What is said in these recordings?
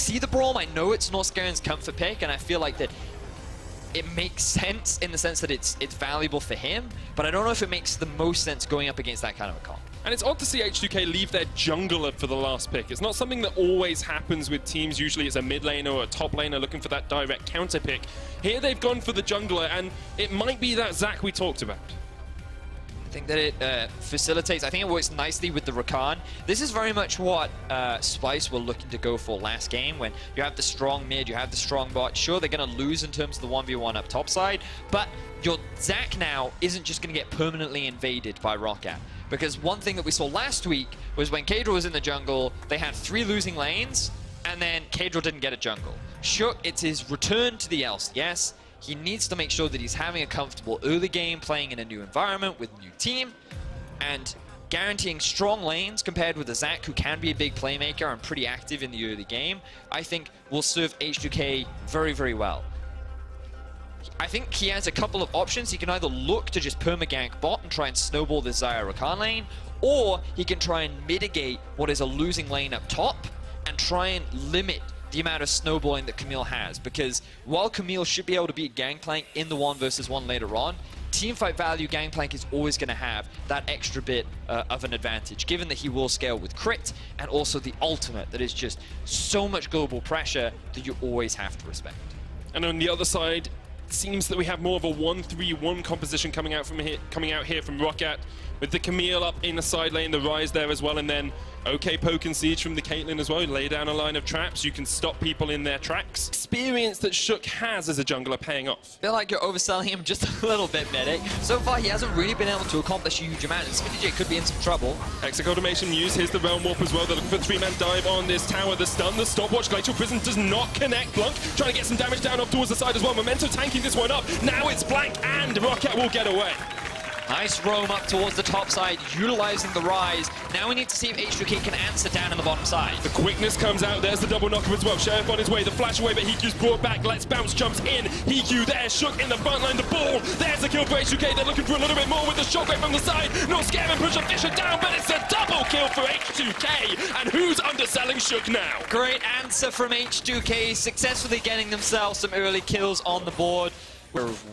see the Braum. I know it's Norscaren's comfort pick, and I feel like that it makes sense in the sense that it's valuable for him, but I don't know if it makes the most sense going up against that kind of a comp. And it's odd to see H2K leave their jungler for the last pick. It's not something that always happens with teams. Usually it's a mid laner or a top laner looking for that direct counter pick. Here they've gone for the jungler, and it might be that Zach we talked about. I think that it facilitates, I think it works nicely with the Rakan. This is very much what Splice were looking to go for last game, when you have the strong mid, you have the strong bot. Sure, they're going to lose in terms of the 1v1 up top side, but your Zach now isn't just going to get permanently invaded by ROC. Because one thing that we saw last week was when Kadro was in the jungle, they had 3 losing lanes, and then Kadro didn't get a jungle. Sure, it's his return to the LCS. He needs to make sure that he's having a comfortable early game, playing in a new environment with a new team, and guaranteeing strong lanes compared with a Zach who can be a big playmaker and pretty active in the early game, I think will serve H2K very, very well. I think he has a couple of options. He can either look to just perma-gank bot and try and snowball the Xayah Rakan lane, or he can try and mitigate what is a losing lane up top and try and limit the amount of snowballing that Camille has, because while Camille should be able to beat Gangplank in the 1 versus 1 later on, teamfight value Gangplank is always going to have that extra bit of an advantage, given that he will scale with crit and also the ultimate that is just so much global pressure that you always have to respect. And on the other side, it seems that we have more of a 1-3-1 composition coming out here from Rocket, with the Camille up in the side lane, the Rise there as well, and then OK poke and siege from the Caitlyn as well. Lay down a line of traps, you can stop people in their tracks. Experience that Shook has as a jungler paying off. I feel like you're overselling him just a little bit, Medic. So far, he hasn't really been able to accomplish a huge amount, and SmittyJ could be in some trouble. Hextech automation used. Here's the Realm Warp as well. They're looking for 3-man dive on this tower. The stun, the stopwatch. Glacial Prison does not connect. Blanc trying to get some damage down off towards the side as well. Memento tanking this one up. Now it's Blank, and Rocket will get away. Nice roam up towards the top side, utilizing the Rise. Now we need to see if H2K can answer down on the bottom side. The quickness comes out. There's the double knocker as well. Sheriff on his way. The flash away, but Hiku's brought back. Let's Bounce jumps in. Hiku there. Shook in the front line. The ball. There's the kill for H2K. They're looking for a little bit more with the shockwave from the side. No scare and push a Fisher down, but it's a double kill for H2K. And who's underselling Shook now? Great answer from H2K, successfully getting themselves some early kills on the board.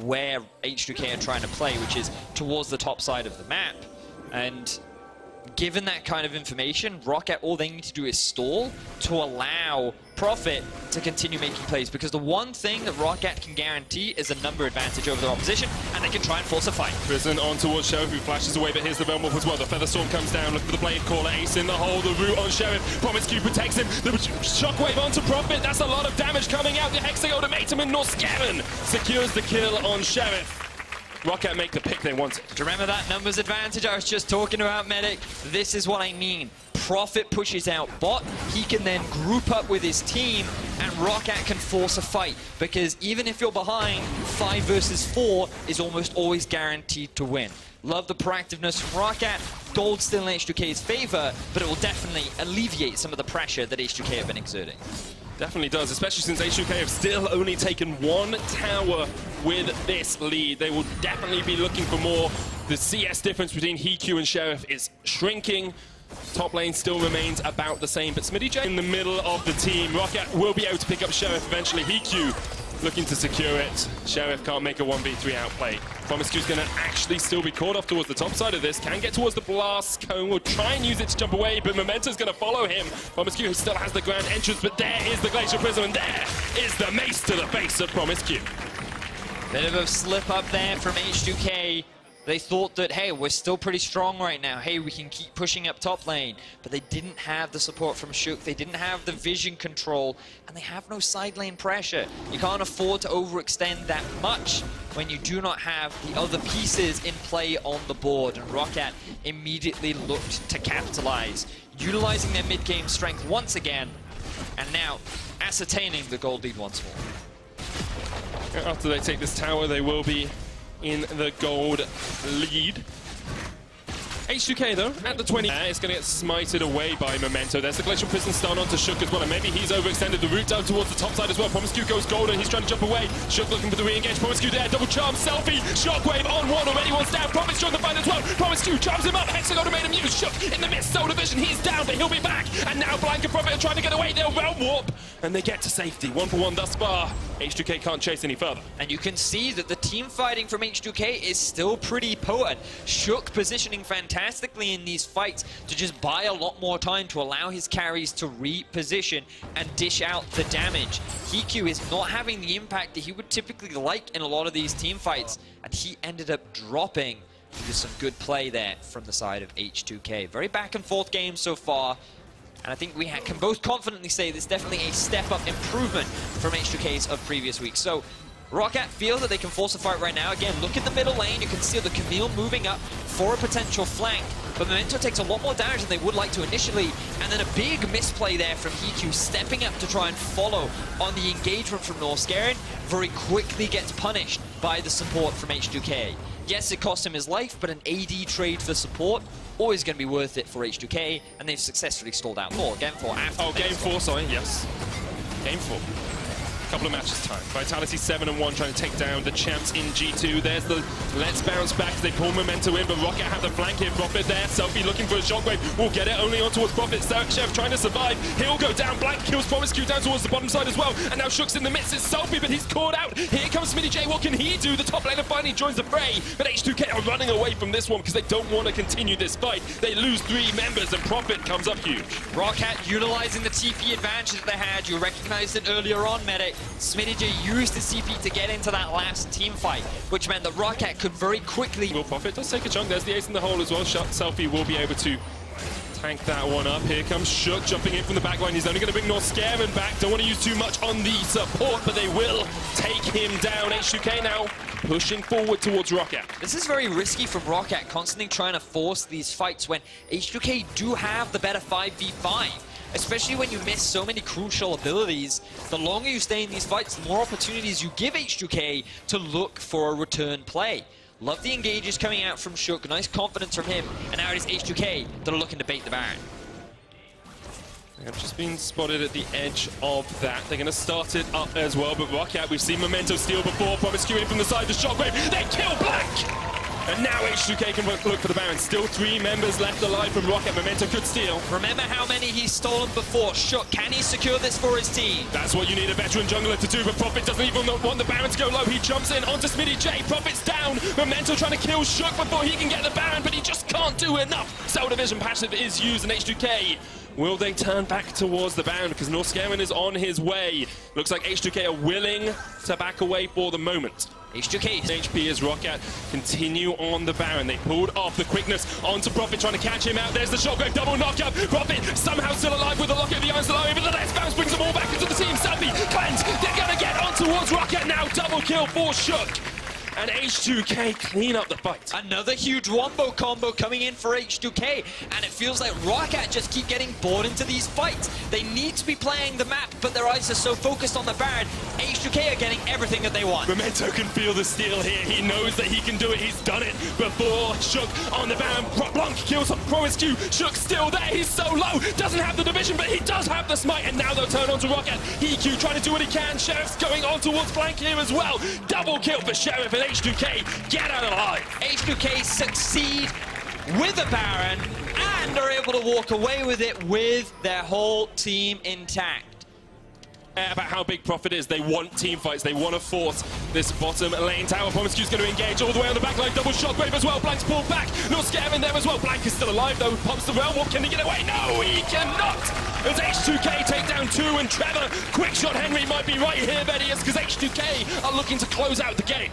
Where H2K are trying to play, which is towards the top side of the map. And given that kind of information, Rocket, all they need to do is stall to allow Profit to continue making plays, because the one thing that Rocket can guarantee is a number advantage over their opposition, and they can try and force a fight. Prison on towards Sheriff, who flashes away, but here's the Realm Wolf as well. The Feather Storm comes down, look for the Blade Caller, ace in the hole, the root on Sheriff. Promise Q protects him, the shockwave onto Profit, that's a lot of damage coming out. The Hextech Ultimatum and Norscaven secures the kill on Sheriff. Rocket make the pick they wanted. Do you remember that numbers advantage I was just talking about, Medic? This is what I mean. Profit pushes out bot, he can then group up with his team, and Rocket can force a fight, because even if you're behind, 5 versus 4 is almost always guaranteed to win. Love the proactiveness from Rocket. Gold still in H2K's favor, but it will definitely alleviate some of the pressure that H2K have been exerting. Definitely does, especially since H2K have still only taken 1 tower with this lead. They will definitely be looking for more. The CS difference between Hiku and Sheriff is shrinking. Top lane still remains about the same, but SmittyJ in the middle of the team. Rocket will be able to pick up Sheriff eventually. Hiku looking to secure it. Sheriff can't make a 1v3 outplay. Promiscue's going to actually still be caught off towards the top side of this. Can get towards the blast cone. Will try and use it to jump away, but Memento's going to follow him. Promiscue still has the grand entrance, but there is the Glacial Prism, and there is the mace to the face of Promiscue. Bit of a slip up there from H2K. They thought that, hey, we're still pretty strong right now. Hey, we can keep pushing up top lane. But they didn't have the support from Shook. They didn't have the vision control. And they have no side lane pressure. You can't afford to overextend that much when you do not have the other pieces in play on the board. And Rocket immediately looked to capitalize, utilizing their mid-game strength once again, and now ascertaining the gold lead once more. After they take this tower, they will be in the gold lead. H2K though, at the 20. It's going to get smited away by Memento. There's the Glacial Piston stun onto Shook as well, and maybe he's overextended the route down towards the top side as well. Promiscu goes golden, he's trying to jump away. Shook looking for the re-engage. Promiscu there, double charm, selfie, shockwave on one, already one's down. Promise joined the fight as well. Promiscu charms him up, Hexagon made him use. Shook in the midst, Soul Division, he's down, but he'll be back. And now Blank and Prophet are trying to get away. They'll realm warp, and they get to safety. 1-for-1 thus far. H2K can't chase any further. And you can see that the team fighting from H2K is still pretty potent. Shook positioning fantastically in these fights to just buy a lot more time to allow his carries to reposition and dish out the damage. Hiku is not having the impact that he would typically like in a lot of these team fights, and he ended up dropping. Just some good play there from the side of H2K. Very back and forth game so far. And I think we can both confidently say this is definitely a step-up improvement from H2K's of previous weeks. So, ROCCAT feel that they can force a fight right now. Again, look at the middle lane. You can see the Camille moving up for a potential flank. But Memento takes a lot more damage than they would like to initially. And then a big misplay there from Hiku, stepping up to try and follow on the engagement from Norskeren. Very quickly gets punished by the support from H2K. Yes, it cost him his life, but an AD trade for support, always going to be worth it for H2K, and they've successfully stalled out more. Game 4 after. Oh, Game 4, sorry, yes. Game 4. Couple of matches time. Vitality 7-1 trying to take down the champs in G2. There's the let's bounce back as they pull Memento in, but ROCCAT have the flank here. Prophet there, Selfie looking for a shockwave. Will get it only on towards Prophet. Chef trying to survive. He'll go down. Blank kills Promiscu down towards the bottom side as well. And now Shook's in the midst. It's Selfie, but he's caught out. Here comes Smitty J. What can he do? The top laner finally joins the fray, but H2K are running away from this one because they don't want to continue this fight. They lose 3 members and Prophet comes up huge. ROCCAT utilizing the TP advantage that they had. You recognized it earlier on, Medic. Smitty J used the CP to get into that last team fight, which meant that ROCCAT could very quickly... Will Prophet does take a chunk. There's the ace in the hole as well. Selfie will be able to tank that one up. Here comes Shook jumping in from the back line. He's only going to bring Norskeren back. Don't want to use too much on the support, but they will take him down. H2K now pushing forward towards ROCCAT. This is very risky from ROCCAT, constantly trying to force these fights when H2K do have the better 5v5. Especially when you miss so many crucial abilities, the longer you stay in these fights, the more opportunities you give H2K to look for a return play. Love the engages coming out from Shook, nice confidence from him, and now it is H2K that are looking to bait the Baron. They have just been spotted at the edge of that. They're going to start it up as well, but ROCCAT, we've seen Memento steal before, Promiscu from the side, the shockwave, they kill Blank! And now H2K can look for the Baron. Still 3 members left alive from ROCCAT. Memento could steal. Remember how many he's stolen before. Shook, can he secure this for his team? That's what you need a veteran jungler to do, but Prophet doesn't even want the Baron to go low. He jumps in onto Smitty J. Prophet's down. Memento trying to kill Shook before he can get the Baron, but he just can't do enough. Soul Division passive is used, and H2K, will they turn back towards the Baron? Because Norskeren is on his way. Looks like H2K are willing to back away for the moment. H2K HP as ROCCAT continue on the Baron. They pulled off the quickness onto Prophet, trying to catch him out. There's the shockwave, double knockup. Prophet somehow still alive with the lock of the Iron Solaria, but the next bounce brings them all back into the team. Selfie, cleanse, they're gonna get on towards ROCCAT now. Double kill for Shook. And H2K clean up the fight. Another huge wombo combo coming in for H2K, and it feels like ROCCAT just keep getting bored into these fights. They need to be playing the map, but their eyes are so focused on the Baron. H2K are getting everything that they want. Memento can feel the steal here. He knows that he can do it. He's done it before. Shook on the Baron. Blanc kills Promiscu. Shook still there. He's so low. Doesn't have the division, but he does have the smite, and now they'll turn on to ROCCAT. EQ trying to do what he can. Sheriff's going on towards Blanc here as well. Double kill for Sheriff, and H2K get out alive. H2K succeed with a Baron and are able to walk away with it with their whole team intact. About how big Prophet is. They want team fights. They want to force this bottom lane tower. Promiscu's going to engage all the way on the back line. Double shockwave as well. Blank's pulled back. Norskeren there as well. Blank is still alive though. Pops the realm warp. Can he get away? No, he cannot. As H2K take down 2, and Trevor, quick shot Henry might be right here, Betty, because H2K are looking to close out the game.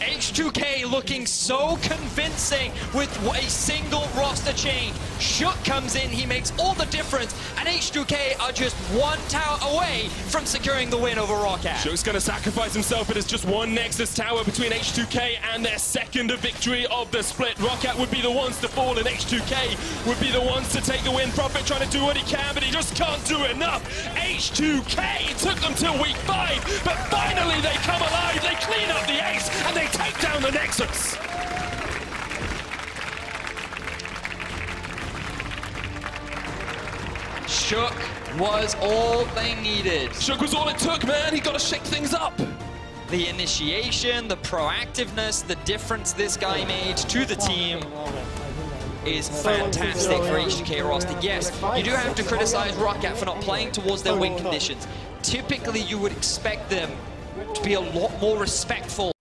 H2K looking so convincing with a single roster change. Shook comes in, he makes all the difference, and H2K are just 1 tower away from securing the win over ROCCAT. Shook's going to sacrifice himself, but it's just 1 Nexus tower between H2K and their second victory of the split. ROCCAT would be the ones to fall, and H2K would be the ones to take the win. Prophet trying to do what he can, but he just can't do enough. H2K took them till week 5, but finally they come alive, they clean up the ace, and they take down the Nexus. Shook was all they needed. Shook was all it took, man. He got to shake things up. The initiation, the proactiveness, the difference this guy made to the team is fantastic for H2K roster. Yes, you do have to criticize Rocket for not playing towards their win conditions. Typically, you would expect them to be a lot more respectful